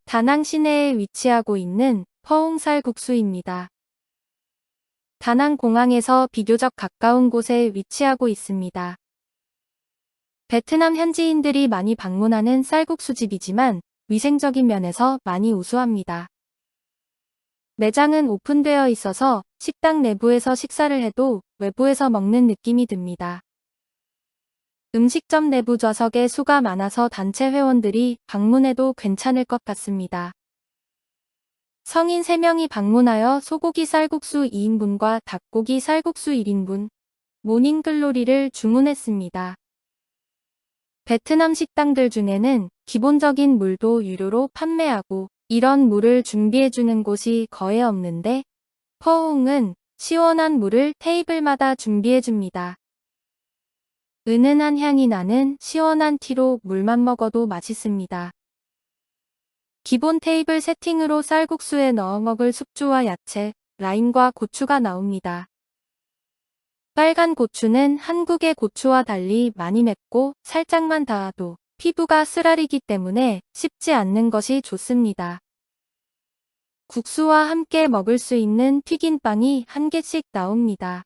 다낭 시내에 위치하고 있는 퍼웅쌀국수입니다. 다낭 공항에서 비교적 가까운 곳에 위치하고 있습니다. 베트남 현지인들이 많이 방문하는 쌀국수집이지만 위생적인 면에서 많이 우수합니다. 매장은 오픈되어 있어서 식당 내부에서 식사를 해도 외부에서 먹는 느낌이 듭니다. 음식점 내부 좌석에 수가 많아서 단체 회원들이 방문해도 괜찮을 것 같습니다. 성인 3명이 방문하여 소고기 쌀국수 2인분과 닭고기 쌀국수 1인분, 모닝글로리를 주문했습니다. 베트남 식당들 중에는 기본적인 물도 유료로 판매하고 이런 물을 준비해주는 곳이 거의 없는데 퍼웅은 시원한 물을 테이블마다 준비해줍니다. 은은한 향이 나는 시원한 티로 물만 먹어도 맛있습니다. 기본 테이블 세팅으로 쌀국수에 넣어 먹을 숙주와 야채, 라임과 고추가 나옵니다. 빨간 고추는 한국의 고추와 달리 많이 맵고 살짝만 닿아도 피부가 쓰라리기 때문에 씹지 않는 것이 좋습니다. 국수와 함께 먹을 수 있는 튀김빵이 1개씩 나옵니다.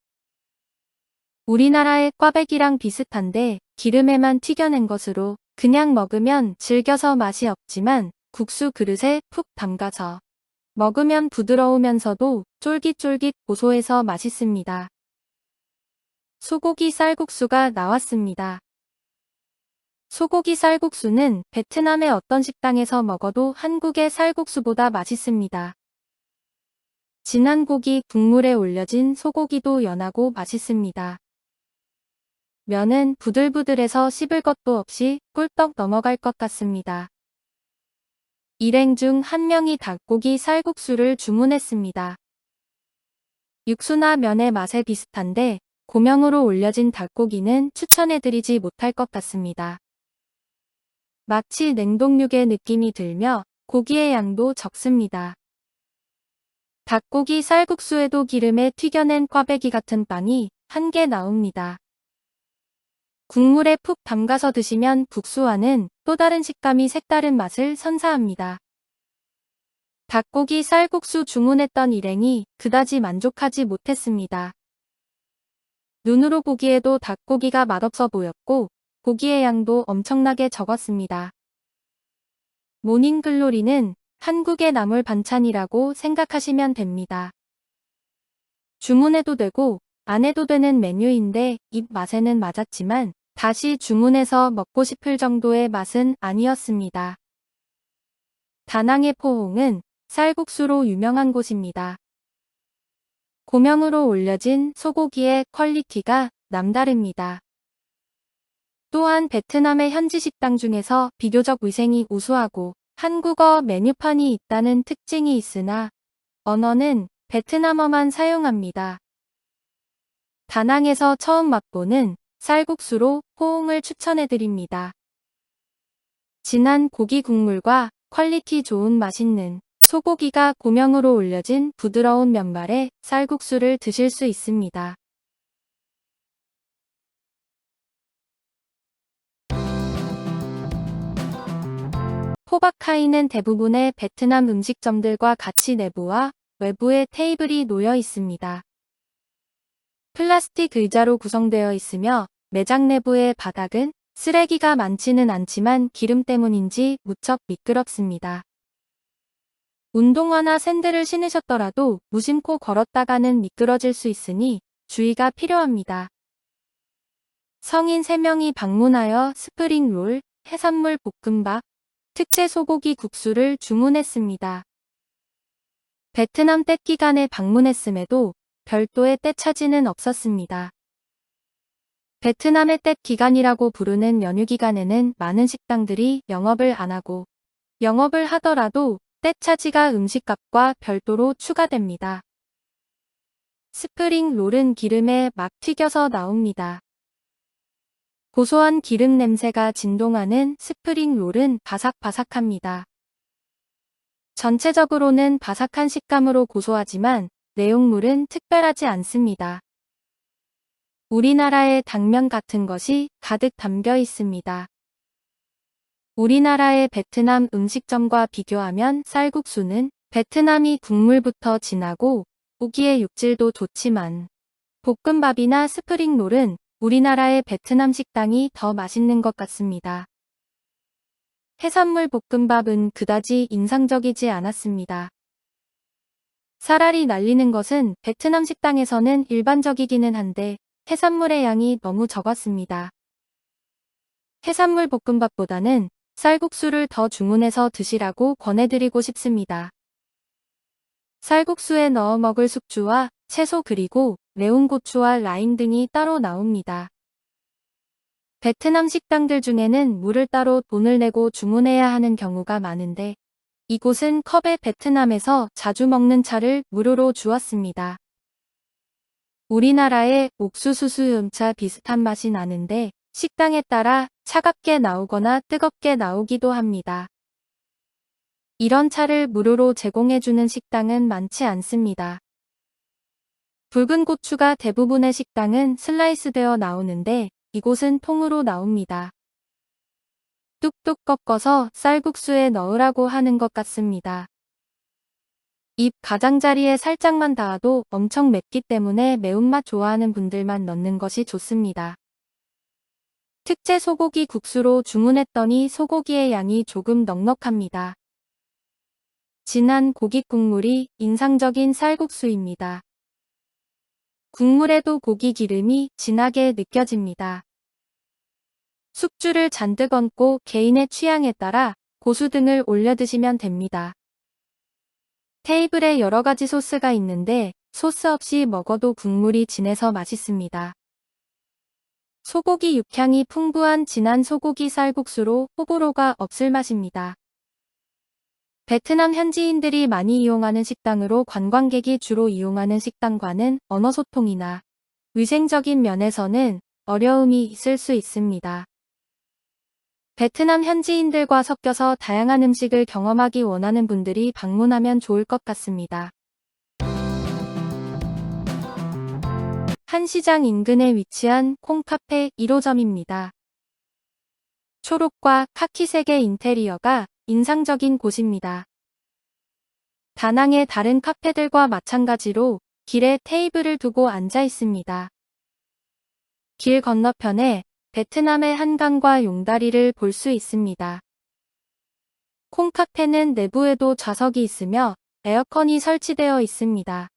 우리나라의 꽈배기랑 비슷한데 기름에만 튀겨낸 것으로 그냥 먹으면 질겨서 맛이 없지만 국수 그릇에 푹 담가서 먹으면 부드러우면서도 쫄깃쫄깃 고소해서 맛있습니다. 소고기 쌀국수가 나왔습니다. 소고기 쌀국수는 베트남의 어떤 식당에서 먹어도 한국의 쌀국수보다 맛있습니다. 진한 고기 국물에 올려진 소고기도 연하고 맛있습니다. 면은 부들부들해서 씹을 것도 없이 꿀떡 넘어갈 것 같습니다. 일행 중 한 명이 닭고기 쌀국수를 주문했습니다. 육수나 면의 맛에 비슷한데 고명으로 올려진 닭고기는 추천해드리지 못할 것 같습니다. 마치 냉동육의 느낌이 들며 고기의 양도 적습니다. 닭고기 쌀국수에도 기름에 튀겨낸 꽈배기 같은 빵이 1개 나옵니다. 국물에 푹 담가서 드시면 국수와는 또 다른 식감이 색다른 맛을 선사합니다. 닭고기 쌀국수 주문했던 일행이 그다지 만족하지 못했습니다. 눈으로 보기에도 닭고기가 맛없어 보였고 고기의 양도 엄청나게 적었습니다. 모닝글로리는 한국의 나물 반찬이라고 생각하시면 됩니다. 주문해도 되고 안 해도 되는 메뉴인데 입맛에는 맞았지만 다시 주문해서 먹고 싶을 정도의 맛은 아니었습니다. 다낭의 포홍은 쌀국수로 유명한 곳입니다. 고명으로 올려진 소고기의 퀄리티가 남다릅니다. 또한 베트남의 현지 식당 중에서 비교적 위생이 우수하고 한국어 메뉴판이 있다는 특징이 있으나 언어는 베트남어만 사용합니다. 다낭에서 처음 맛보는 쌀국수로 포옹을 추천해드립니다. 진한 고기 국물과 퀄리티 좋은 맛있는 소고기가 고명으로 올려진 부드러운 면발의 쌀국수를 드실 수 있습니다. 포박카이는 대부분의 베트남 음식점들과 같이 내부와 외부에 테이블이 놓여 있습니다. 플라스틱 의자로 구성되어 있으며 매장 내부의 바닥은 쓰레기가 많지는 않지만 기름 때문인지 무척 미끄럽습니다. 운동화나 샌들을 신으셨더라도 무심코 걸었다가는 미끄러질 수 있으니 주의가 필요합니다. 성인 3명이 방문하여 스프링롤, 해산물 볶음밥, 특제 소고기 국수를 주문했습니다. 베트남 때 기간에 방문했음에도 별도의 때 차지는 없었습니다. 베트남의 때 기간이라고 부르는 연휴 기간에는 많은 식당들이 영업을 안 하고 영업을 하더라도 때 차지가 음식값과 별도로 추가됩니다. 스프링 롤은 기름에 막 튀겨서 나옵니다. 고소한 기름 냄새가 진동하는 스프링 롤은 바삭바삭합니다. 전체적으로는 바삭한 식감으로 고소하지만 내용물은 특별하지 않습니다. 우리나라의 당면 같은 것이 가득 담겨 있습니다. 우리나라의 베트남 음식점과 비교하면 쌀국수는 베트남이 국물부터 진하고 고기의 육질도 좋지만 볶음밥이나 스프링롤은 우리나라의 베트남 식당이 더 맛있는 것 같습니다. 해산물 볶음밥은 그다지 인상적이지 않았습니다. 사라리 날리는 것은 베트남 식당에서는 일반적이기는 한데 해산물의 양이 너무 적었습니다. 해산물 볶음밥보다는 쌀국수를 더 주문해서 드시라고 권해드리고 싶습니다. 쌀국수에 넣어 먹을 숙주와 채소 그리고 매운 고추와 라임 등이 따로 나옵니다. 베트남 식당들 중에는 물을 따로 돈을 내고 주문해야 하는 경우가 많은데 이곳은 컵에 베트남에서 자주 먹는 차를 무료로 주었습니다. 우리나라의 옥수수 수염차 비슷한 맛이 나는데 식당에 따라 차갑게 나오거나 뜨겁게 나오기도 합니다. 이런 차를 무료로 제공해주는 식당은 많지 않습니다. 붉은 고추가 대부분의 식당은 슬라이스되어 나오는데 이곳은 통으로 나옵니다. 뚝뚝 꺾어서 쌀국수에 넣으라고 하는 것 같습니다. 입 가장자리에 살짝만 닿아도 엄청 맵기 때문에 매운맛 좋아하는 분들만 넣는 것이 좋습니다. 특제 소고기 국수로 주문했더니 소고기의 양이 조금 넉넉합니다. 진한 고기 국물이 인상적인 쌀국수입니다. 국물에도 고기 기름이 진하게 느껴집니다. 숙주를 잔뜩 얹고 개인의 취향에 따라 고수 등을 올려 드시면 됩니다. 테이블에 여러 가지 소스가 있는데 소스 없이 먹어도 국물이 진해서 맛있습니다. 소고기 육향이 풍부한 진한 소고기 쌀국수로 호불호가 없을 맛입니다. 베트남 현지인들이 많이 이용하는 식당으로 관광객이 주로 이용하는 식당과는 언어 소통이나 위생적인 면에서는 어려움이 있을 수 있습니다. 베트남 현지인들과 섞여서 다양한 음식을 경험하기 원하는 분들이 방문하면 좋을 것 같습니다. 한시장 인근에 위치한 콩카페 1호점입니다. 초록과 카키색의 인테리어가 인상적인 곳입니다. 다낭의 다른 카페들과 마찬가지로 길에 테이블을 두고 앉아 있습니다. 길 건너편에 베트남의 한강과 용다리를 볼 수 있습니다. 콩카페는 내부에도 좌석이 있으며 에어컨이 설치되어 있습니다.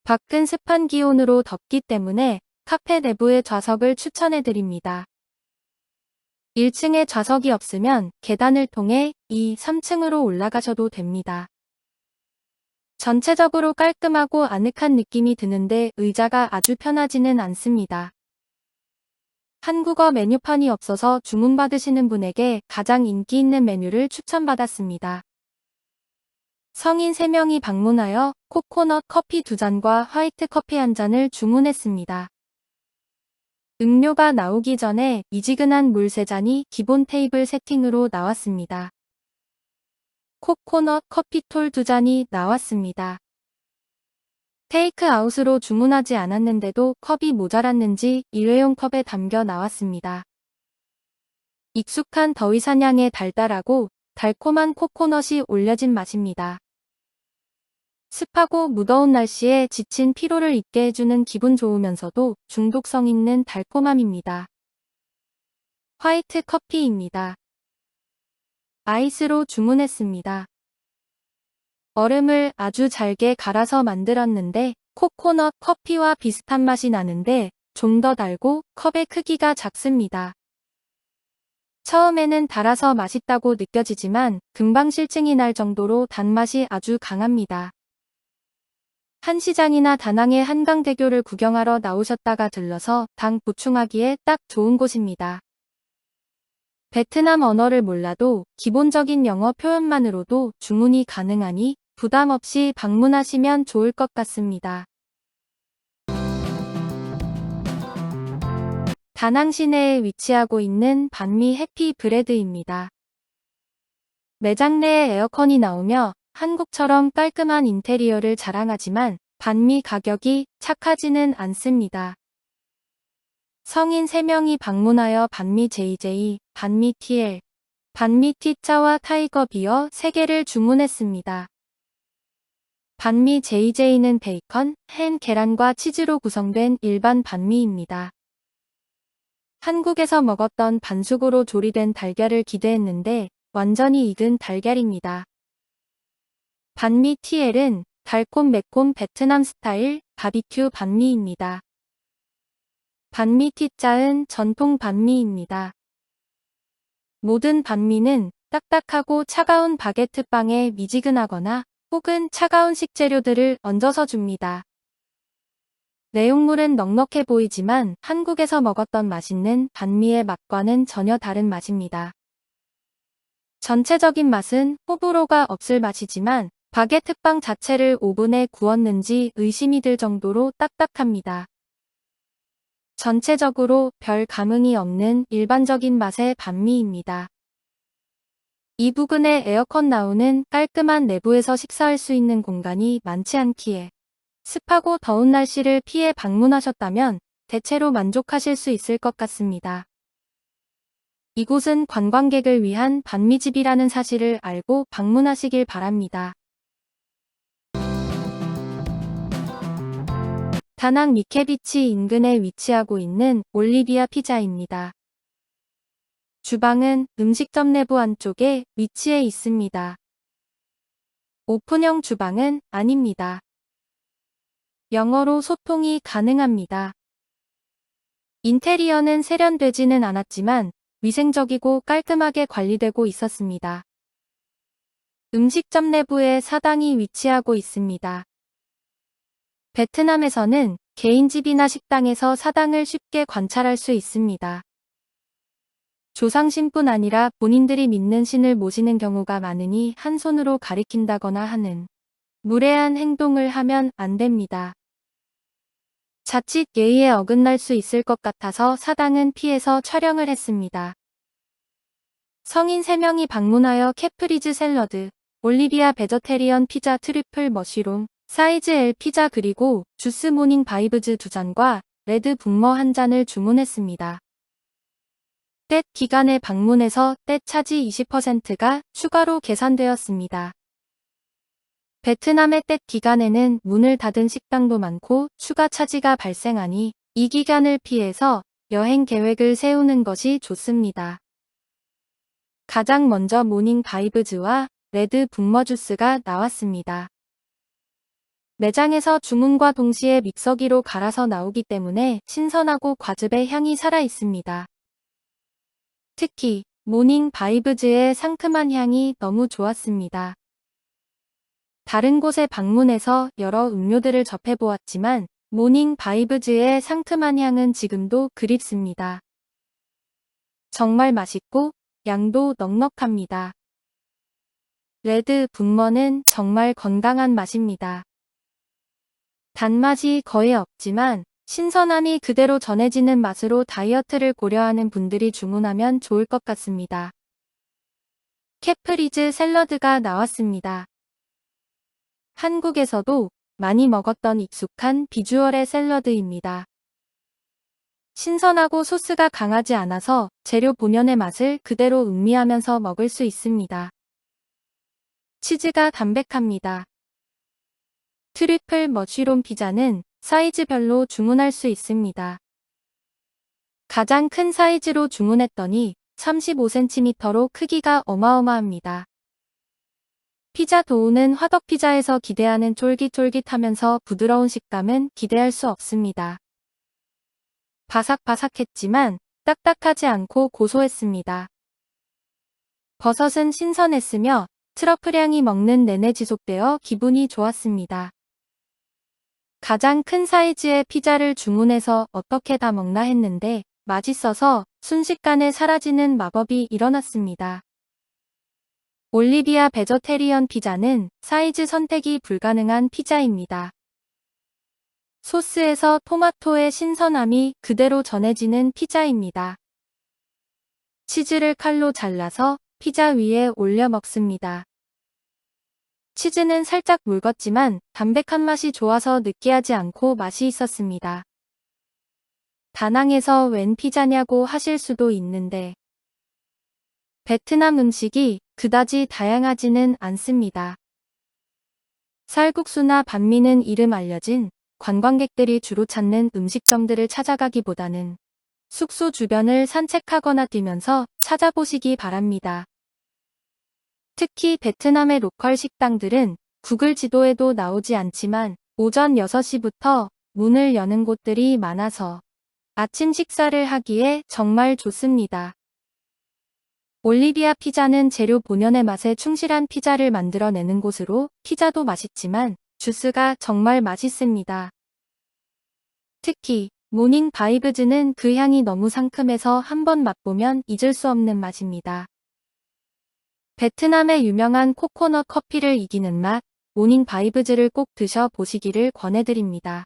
밖은 습한 기온으로 덥기 때문에 카페 내부의 좌석을 추천해드립니다. 1층에 좌석이 없으면 계단을 통해 2, 3층으로 올라가셔도 됩니다. 전체적으로 깔끔하고 아늑한 느낌이 드는데 의자가 아주 편하지는 않습니다. 한국어 메뉴판이 없어서 주문받으시는 분에게 가장 인기 있는 메뉴를 추천받았습니다. 성인 3명이 방문하여 코코넛 커피 2잔과 화이트 커피 1잔을 주문했습니다. 음료가 나오기 전에 미지근한 물 3잔이 기본 테이블 세팅으로 나왔습니다. 코코넛 커피톨 2잔이 나왔습니다. 테이크아웃으로 주문하지 않았는데도 컵이 모자랐는지 일회용 컵에 담겨 나왔습니다. 익숙한 더위 사냥에 달달하고 달콤한 코코넛이 올려진 맛입니다. 습하고 무더운 날씨에 지친 피로를 잊게 해주는 기분 좋으면서도 중독성 있는 달콤함입니다. 화이트 커피입니다. 아이스로 주문했습니다. 얼음을 아주 잘게 갈아서 만들었는데 코코넛 커피와 비슷한 맛이 나는데 좀 더 달고 컵의 크기가 작습니다. 처음에는 달아서 맛있다고 느껴지지만 금방 실증이 날 정도로 단맛이 아주 강합니다. 한시장이나 다낭의 한강대교를 구경하러 나오셨다가 들러서 당 보충하기에 딱 좋은 곳입니다. 베트남 언어를 몰라도 기본적인 영어 표현만으로도 주문이 가능하니 부담 없이 방문하시면 좋을 것 같습니다. 다낭 시내에 위치하고 있는 반미 해피 브레드입니다. 매장 내에 에어컨이 나오며 한국처럼 깔끔한 인테리어를 자랑하지만 반미 가격이 착하지는 않습니다. 성인 3명이 방문하여 반미 JJ, 반미 TL, 반미 T자와 타이거 비어 3개를 주문했습니다. 반미 JJ는 베이컨, 햄, 계란과 치즈로 구성된 일반 반미입니다. 한국에서 먹었던 반숙으로 조리된 달걀을 기대했는데 완전히 익은 달걀입니다. 반미 TL은 달콤 매콤 베트남 스타일 바비큐 반미입니다. 반미 T자은 전통 반미입니다. 모든 반미는 딱딱하고 차가운 바게트 빵에 미지근하거나 혹은 차가운 식재료들을 얹어서 줍니다. 내용물은 넉넉해 보이지만 한국에서 먹었던 맛있는 반미의 맛과는 전혀 다른 맛입니다. 전체적인 맛은 호불호가 없을 맛이지만 바게트빵 자체를 오븐에 구웠는지 의심이 들 정도로 딱딱합니다. 전체적으로 별 감흥이 없는 일반적인 맛의 반미입니다. 이 부근에 에어컨 나오는 깔끔한 내부에서 식사할 수 있는 공간이 많지 않기에 습하고 더운 날씨를 피해 방문하셨다면 대체로 만족하실 수 있을 것 같습니다. 이곳은 관광객을 위한 반미집이라는 사실을 알고 방문하시길 바랍니다. 다낭 미케비치 인근에 위치하고 있는 올리비아 피자입니다. 주방은 음식점 내부 안쪽에 위치해 있습니다. 오픈형 주방은 아닙니다. 영어로 소통이 가능합니다. 인테리어는 세련되지는 않았지만 위생적이고 깔끔하게 관리되고 있었습니다. 음식점 내부에 사당이 위치하고 있습니다. 베트남에서는 개인집이나 식당에서 사당을 쉽게 관찰할 수 있습니다. 조상신뿐 아니라 본인들이 믿는 신을 모시는 경우가 많으니 한 손으로 가리킨다거나 하는 무례한 행동을 하면 안 됩니다. 자칫 예의에 어긋날 수 있을 것 같아서 사당은 피해서 촬영을 했습니다. 성인 3명이 방문하여 캐프리즈 샐러드, 올리비아 베저테리언 피자 트리플 머쉬룸, 사이즈 L 피자 그리고 주스 모닝 바이브즈 2잔과 레드 붕머 1잔을 주문했습니다. 때 기간에 방문해서 때 차지 20%가 추가로 계산되었습니다. 베트남의 때 기간에는 문을 닫은 식당도 많고 추가 차지가 발생하니 이 기간을 피해서 여행 계획을 세우는 것이 좋습니다. 가장 먼저 모닝 바이브즈와 레드 붕머 주스가 나왔습니다. 매장에서 주문과 동시에 믹서기로 갈아서 나오기 때문에 신선하고 과즙의 향이 살아 있습니다. 특히 모닝 바이브즈의 상큼한 향이 너무 좋았습니다. 다른 곳에 방문해서 여러 음료들을 접해보았지만 모닝 바이브즈의 상큼한 향은 지금도 그립습니다. 정말 맛있고 양도 넉넉합니다. 레드 붕머는 정말 건강한 맛입니다. 단맛이 거의 없지만 신선함이 그대로 전해지는 맛으로 다이어트를 고려하는 분들이 주문하면 좋을 것 같습니다. 캐프리즈 샐러드가 나왔습니다. 한국에서도 많이 먹었던 익숙한 비주얼의 샐러드입니다. 신선하고 소스가 강하지 않아서 재료 본연의 맛을 그대로 음미하면서 먹을 수 있습니다. 치즈가 담백합니다. 트리플 머쉬룸 피자는 사이즈별로 주문할 수 있습니다. 가장 큰 사이즈로 주문했더니 35cm로 크기가 어마어마합니다. 피자 도우는 화덕 피자에서 기대하는 쫄깃쫄깃하면서 부드러운 식감은 기대할 수 없습니다. 바삭바삭했지만 딱딱하지 않고 고소했습니다. 버섯은 신선했으며 트러플 향이 먹는 내내 지속되어 기분이 좋았습니다. 가장 큰 사이즈의 피자를 주문해서 어떻게 다 먹나 했는데 맛있어서 순식간에 사라지는 마법이 일어났습니다. 올리비아 베저테리언 피자는 사이즈 선택이 불가능한 피자입니다. 소스에서 토마토의 신선함이 그대로 전해지는 피자입니다. 치즈를 칼로 잘라서 피자 위에 올려 먹습니다. 치즈는 살짝 묽었지만 담백한 맛이 좋아서 느끼하지 않고 맛이 있었습니다. 다낭에서 웬 피자냐고 하실 수도 있는데 베트남 음식이 그다지 다양하지는 않습니다. 쌀국수나 반미는 이름 알려진 관광객들이 주로 찾는 음식점들을 찾아가기보다는 숙소 주변을 산책하거나 뛰면서 찾아보시기 바랍니다. 특히 베트남의 로컬 식당들은 구글 지도에도 나오지 않지만 오전 6시부터 문을 여는 곳들이 많아서 아침 식사를 하기에 정말 좋습니다. 올리비아 피자는 재료 본연의 맛에 충실한 피자를 만들어내는 곳으로 피자도 맛있지만 주스가 정말 맛있습니다. 특히 모닝 바이브즈는 그 향이 너무 상큼해서 한번 맛보면 잊을 수 없는 맛입니다. 베트남의 유명한 코코넛 커피를 이기는 맛, 모닝 바이브즈를 꼭 드셔 보시기를 권해드립니다.